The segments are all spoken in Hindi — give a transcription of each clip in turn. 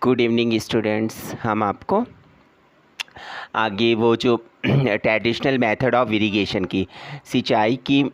Good evening students. हम आपको आगे वो जो ट्रेडिशनल मेथड ऑफ इरिगेशन की सिंचाई की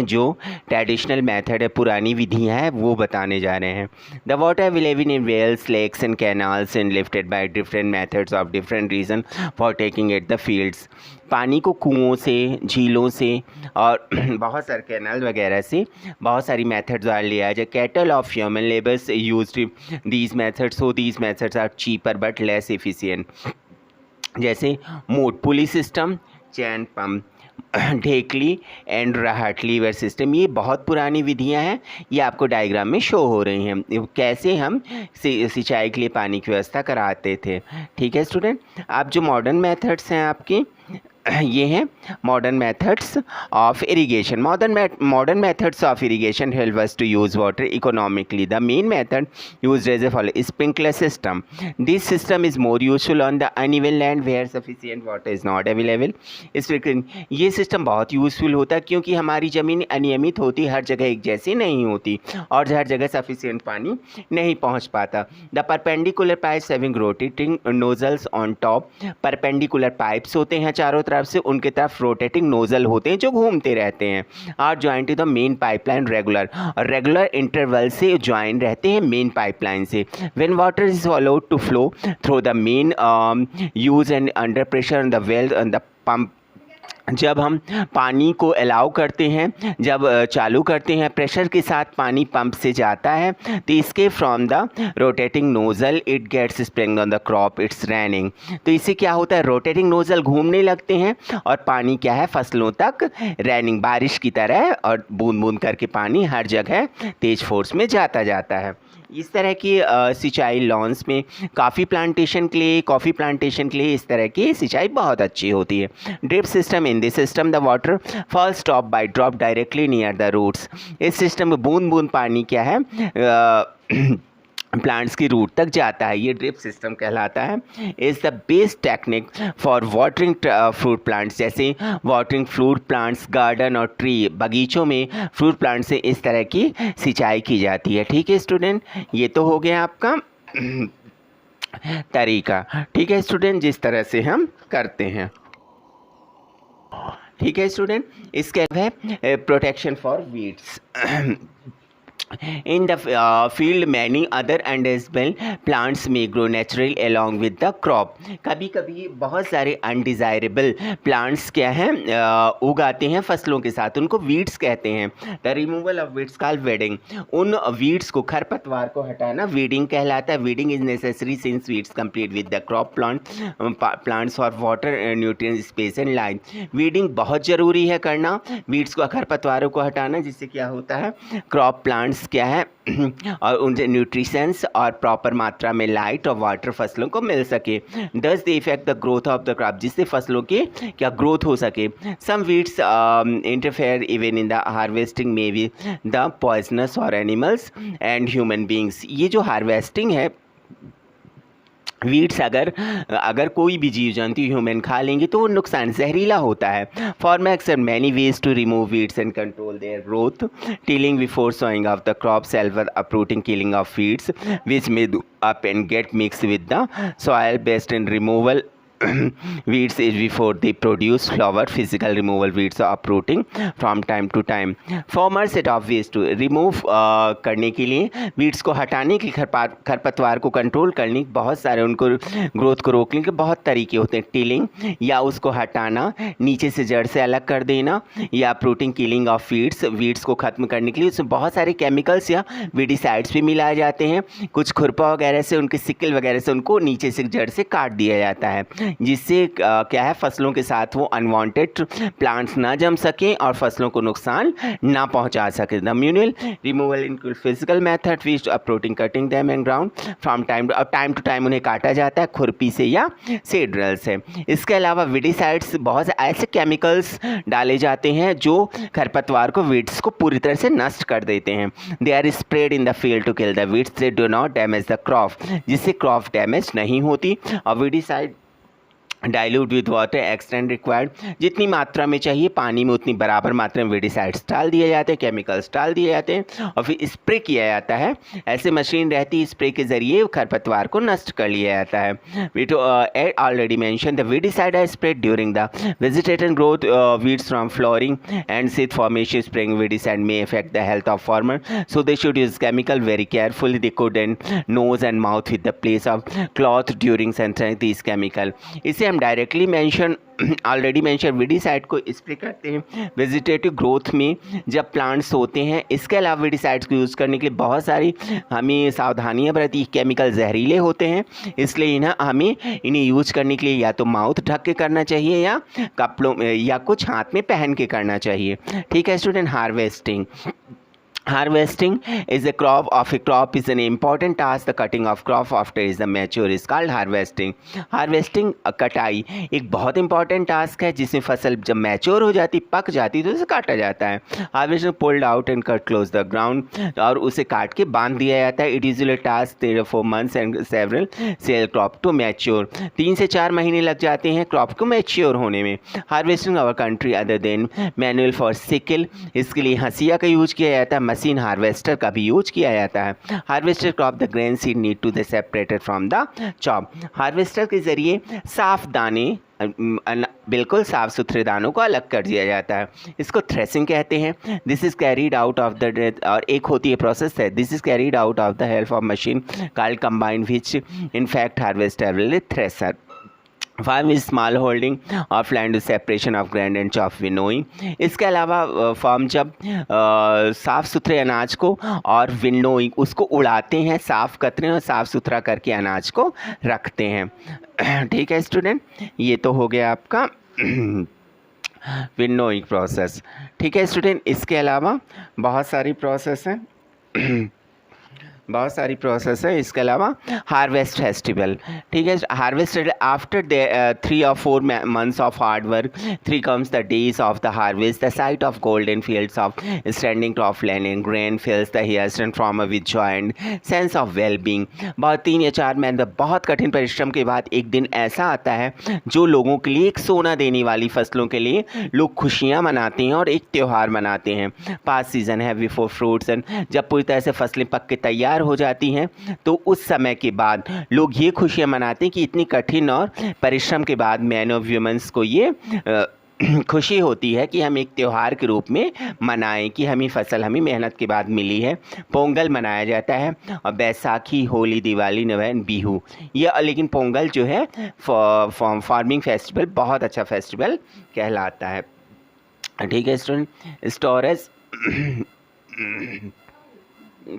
जो ट्रेडिशनल मेथड है, पुरानी विधियां हैं, वो बताने जा रहे हैं। The water available in wells, lakes and canals and lifted by different methods of different region for taking at the fields. पानी को कुओं से, झीलों से और बहुत सारे कैनाल वगैरह से बहुत सारी मेथड्स द्वारा लिया जाए। Cattle of human labours used these methods, so these methods are cheaper but less efficient. जैसे मोट पुली सिस्टम, चैन पंप, ढेकली एंड राहट लीवर सिस्टम, ये बहुत पुरानी विधियां हैं। ये आपको डायग्राम में शो हो रही हैं कैसे हम सिंचाई के लिए पानी की व्यवस्था कराते थे। ठीक है स्टूडेंट। आप जो मॉडर्न मेथड्स हैं आपकी, ये हैं modern methods of irrigation. Modern methods of irrigation help us to use water economically. The main method used as a follow sprinkler system. This system is more useful on the uneven land where sufficient water is not available. ये सिस्टम बहुत यूजफुल होता है क्योंकि हमारी ज़मीन अनियमित होती, हर जगह एक जैसी नहीं होती और हर जगह सफिशिएंट पानी नहीं पहुंच पाता। The perpendicular pipes having rotating nozzles on top. Perpendicular pipes होते हैं चारों तरफ से, उनके तरफ रोटेटिंग नोजल होते हैं जो घूमते रहते हैं। Are joint to the main pipeline regular interval से ज्वाइन रहते हैं मेन पाइपलाइन से। When water is allowed to flow through the main use and under pressure on the well the pump. जब हम पानी को अलाउ करते हैं, जब चालू करते हैं, प्रेशर के साथ पानी पंप से जाता है तो इसके from the rotating nozzle it gets spring on the crop it's raining. तो इससे क्या होता है, रोटेटिंग नोज़ल घूमने लगते हैं और पानी क्या है फसलों तक रैनिंग, बारिश की तरह, और बूंद बूंद करके पानी हर जगह तेज फोर्स में जाता है। इस तरह की सिंचाई लॉन्स में कॉफ़ी प्लांटेशन के लिए इस तरह की सिंचाई बहुत अच्छी होती है। Drip system, in this system the water falls drop by drop directly near the roots. इस सिस्टम में बूंद बूंद पानी क्या है प्लांट्स की रूट तक जाता है। ये ड्रिप सिस्टम कहलाता है। Is the best technique for watering fruit plants. जैसे वाटरिंग फ्रूट प्लांट्स, गार्डन और ट्री, बगीचों में फ्रूट प्लांट से इस तरह की सिंचाई की जाती है। ठीक है स्टूडेंट, ये तो हो गया आपका तरीका। ठीक है स्टूडेंट, जिस तरह से हम करते हैं। ठीक है स्टूडेंट, इसके अलावा protection for weeds. In the field many other undesirable plants may grow naturally along with the crop। कभी कभी बहुत सारे अनडिज़ायरेबल प्लांट्स क्या हैं उगाते हैं फसलों के साथ, उनको वीड्स कहते हैं। The removal of weeds called weeding. उन वीड्स को, खरपतवार को हटाना वीडिंग कहलाता है। Weeding is necessary since weeds complete with the crop plants for water nutrient space and light. Weeding बहुत ज़रूरी है करना, वीड्स को, खरपतवारों को हटाना, जिससे क्या होता है क्रॉप प्लांट्स क्या है और उनसे न्यूट्रिशंस और प्रॉपर मात्रा में लाइट और वाटर फसलों को मिल सके। Thus they effect the growth of the crop, जिससे फसलों की क्या ग्रोथ हो सके। Some weeds interfere even in the harvesting may be the poisonous for animals and human beings. ये जो हार्वेस्टिंग है, वीड्स अगर कोई भी जीव जंतु ह्यूमन खा लेंगे तो वो नुकसान जहरीला होता है। Farmers have many ways to remove weeds and control their growth. Tilling before sowing of the crop, self uprooting, killing of weeds which may do up and get mixed with the soil, best in removal weeds is before they produce flower. Physical removal, weeds are uprooting from time to time. Farmers adopt ways to remove करने के लिए, weeds को हटाने के, खरपतवार को कंट्रोल करने के बहुत सारे, उनको ग्रोथ को रोकने के बहुत तरीके होते हैं। टिलिंग या उसको हटाना, नीचे से जड़ से अलग कर देना, या uprooting, killing of weeds, weeds को ख़त्म करने के लिए उसमें बहुत सारे केमिकल्स या वीडिसाइड्स भी मिलाए जाते हैं। कुछ खुरपा वगैरह से, उनके सिक्कल वगैरह से उनको नीचे से जड़ से काट दिया जाता है, जिससे क्या है फसलों के साथ वो अनवांटेड प्लांट्स ना जम सकें और फसलों को नुकसान ना पहुंचा सके। The manual removal include physical method which uprooting, cutting them and ground from time to time उन्हें काटा जाता है खुरपी से या सीड ड्रिल से। इसके अलावा विडिसाइड्स, बहुत ऐसे केमिकल्स डाले जाते हैं जो खरपतवार को, वीड्स को पूरी तरह से नष्ट कर देते हैं। They are spread in the field to kill the weeds, they do not damage the crop, जिससे क्रॉप डैमेज नहीं होती। और weedicide dilute with water extent required, जितनी मात्रा में चाहिए पानी में उतनी बराबर मात्रा में वेडिसाइड्स डाल दिए जाते हैं, केमिकल्स डाल दिए जाते हैं और फिर स्प्रे किया जाता है। ऐसे मशीन रहती है, स्प्रे के ज़रिए खरपतवार को नष्ट कर लिया जाता है। We too already mention the weedicide are spread during the vegetative growth weeds from flowering and seed formation. Spraying weedicide may affect the health of farmer, so they should use chemical very carefully. They couldn't nose and mouth with the place of cloth during sensing these chemical. इसे हम directly mention already mention weedicide को स्प्रे करते हैं वेजिटेटिव ग्रोथ में जब प्लांट्स होते हैं। इसके अलावा वेडिसाइड्स को यूज़ करने के लिए बहुत सारी हमें सावधानियां बरती। केमिकल जहरीले होते हैं, इसलिए इन्हें यूज करने के लिए या तो माउथ ढक के करना चाहिए या कपड़ों या कुछ हाथ में पहन के करना चाहिए। ठीक है student. Harvesting is a crop of a crop is an important task. The cutting of crop after is the mature is called harvesting. कटाई एक बहुत इंपॉर्टेंट टास्क है जिसमें फसल जब मैच्योर हो जाती, पक जाती, तो उसे काटा जाता है। Harvesting pulled out and cut close the ground, और उसे काट के बांध दिया जाता है। It is task 3-4 months and several sell crop to mature. 3 से 4 महीने लग जाते हैं क्रॉप को मैच्योर होने में। Harvesting our country other than manual for sickle, इसके लिए हंसिया का यूज किया जाता है, मशीन हार्वेस्टर का भी यूज किया जाता है। Harvester crop the grain seed need to the separated from the chop. Harvester के जरिए साफ दाने, बिल्कुल साफ सुथरे दानों को अलग कर दिया जाता है। इसको थ्रेसिंग कहते हैं। This is carried out of the, और एक होती है प्रोसेस है, this is carried out of the help of machine called combine which in fact harvester thresher. Farm is small holding of land separation of grand and chop winnowing. इसके अलावा फार्म जब साफ़ सुथरे अनाज को और विनोइंग उसको उड़ाते हैं, साफ़ करते हैं और साफ़ सुथरा करके अनाज को रखते हैं। ठीक है स्टूडेंट, ये तो हो गया आपका विनोइंग प्रोसेस। ठीक है स्टूडेंट, इसके अलावा बहुत सारी प्रोसेस हैं इसके अलावा हार्वेस्ट फेस्टिवल। ठीक है, harvest after the 3 or 4 months of hard work 3 comes the days of the harvest. The sight of golden fields of standing crop land and grain fills the ears and farmer with joy and sense of well-being. बहुत 3 या 4 महीने बहुत कठिन परिश्रम के बाद एक दिन ऐसा आता है जो लोगों के लिए एक सोना देने वाली फसलों के लिए लोग खुशियाँ मनाते हैं और एक त्यौहार मनाते हैं। पास सीजन है बिफोर फ्रूट्स एंड, जब पूरी तरह से फसलें पक के तैयार हो जाती हैं तो उस समय के बाद लोग ये खुशियां मनाते हैं कि इतनी कठिन और परिश्रम के बाद मैन ऑफ ह्यूमंस को ये खुशी होती है कि हम एक त्यौहार के रूप में मनाएं कि हमें फसल हमें मेहनत के बाद मिली है। पोंगल मनाया जाता है और बैसाखी, होली, दिवाली, नवैन, बिहू, ये लेकिन पोंगल जो है फार्मिंग फेस्टिवल बहुत अच्छा फेस्टिवल कहलाता है। ठीक है स्टूडेंट। स्टोरेज,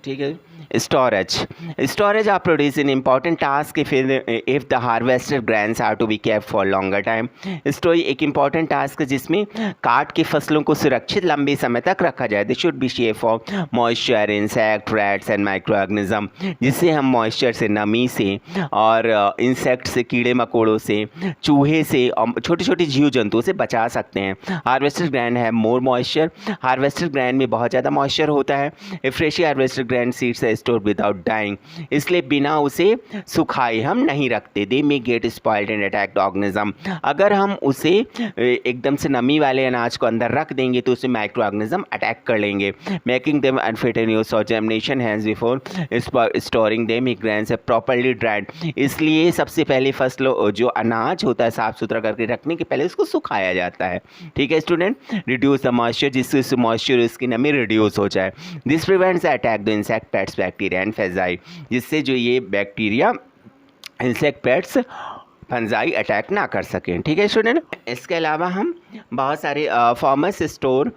ठीक है, storage are produce in important task if the harvested grains are to be kept for longer time. Storage एक इम्पॉर्टेंट टास्क है जिसमें काट के फसलों को सुरक्षित लंबे समय तक रखा जाए। They should be safe for moisture, insect, rats and micro organism, जिससे हम मॉइस्चर से, नमी से और इंसेक्ट से, कीड़े मकोड़ों से, चूहे से और छोटे छोटे जीव जंतुओं से बचा सकते हैं। हार्वेस्टेड ग्रैन है मोर मॉइस्चर, हार्वेस्टेड ग्रैन में बहुत ज़्यादा मॉइस्चर होता है। फ्रेशली हार्वेस्टेड ग्रैन सीड्स है स्टोर विदाउट डाइंग, इसलिए बिना उसे सुखाए हम नहीं रखते। They may get spoiled and attacked organism, अगर हम उसे एकदम से नमी वाले अनाज को अंदर रख देंगे तो उसे माइक्रो ऑर्गेनिज्म अटैक कर लेंगे, making them unfit in use for germination has before storing them grains है प्रॉपर्ली ड्राइड। इसलिए सबसे पहले फसलों जो अनाज होता है साफ सुथरा करके रखने के पहले उसको सुखाया जाता है। ठीक है स्टूडेंट। रिड्यूस द मॉइस्चर, जिससे मॉइस्चर उसकी नमी रिड्यूस हो जाए। This prevents attack the insect, pets, bacteria and fungi, जिससे जो ये bacteria, insect, pets, fungi attack ना कर सकें। ठीक है स्टूडेंट। इसके अलावा हम बहुत सारे farmers store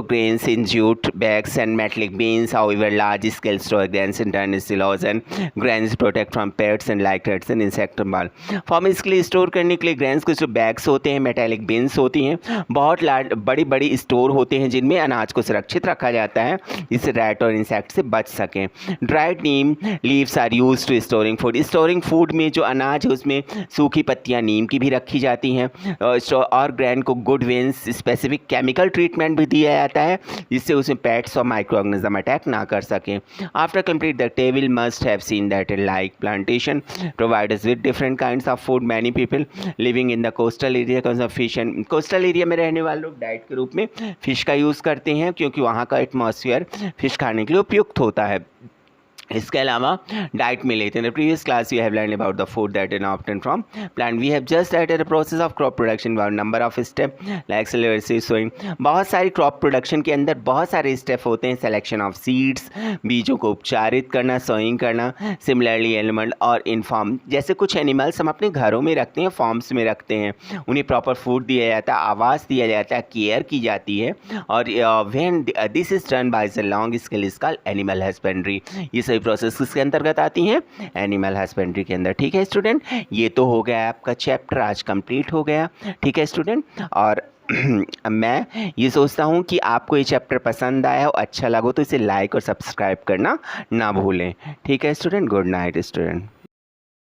grains in jute bags and metallic beans, however large scale store grains in turn silos and grains protect from pets and like rates and insect बाल। फार्मर्स के लिए स्टोर करने के लिए ग्रेन्स के जो बैग्स होते हैं, मेटेलिक बीन्स होती हैं, बहुत लार्ज बड़ी स्टोर होते हैं जिनमें अनाज को सुरक्षित रखा जाता है जिससे रैट और इंसेक्ट से बच सकें। Dried neem leaves are use to storing food, storing food में जो अनाज है उसमें सूखी पत्तियाँ नीम की भी रखी जाती हैं। और ग्रैंड को गुड वेंस स्पेसिफिक केमिकल ट्रीटमेंट भी दिया जाता है जिससे उसमें पेट्स और माइक्रो ऑर्गेनिज्म अटैक ना कर सकें। After complete the table must have seen that like plantation provide us with different kinds of food. Many people living in the coastal area consume fish and coastal area में रहने वाले लोग डाइट के रूप में फ़िश का यूज़ करते हैं क्योंकि वहाँ का एटमॉस्फेयर फ़िश खाने के लिए उपयुक्त होता है। इसके अलावा डाइट में लेते हैं। Previous class we have learn about the food that is obtain from plant. We have just eat the process of crop production number of step like sowing. बहुत सारी क्रॉप प्रोडक्शन के अंदर बहुत सारे स्टेप होते हैं। सिलेक्शन ऑफ सीड्स, बीजों को उपचारित करना, सोइंग करना। सिमिलरली एनिमल और इन फॉर्म, जैसे कुछ एनिमल्स हम अपने घरों में रखते हैं, फॉर्म्स में रखते हैं, उन्हें प्रॉपर फूड दिया जाता है, आवास दिया जाता है, केयर की जाती है। और when this is done by the long scale is called animal husbandry. ये सभी प्रोसेस किसके अंतर्गत आती हैं? एनिमल हस्बेंड्री के अंदर। ठीक है स्टूडेंट, ये तो हो गया आपका चैप्टर, आज कंप्लीट हो गया। ठीक है स्टूडेंट, और मैं ये सोचता हूँ कि आपको ये चैप्टर पसंद आया हो, अच्छा लगा तो इसे लाइक और सब्सक्राइब करना ना भूलें। ठीक है स्टूडेंट, गुड नाइट स्टूडेंट।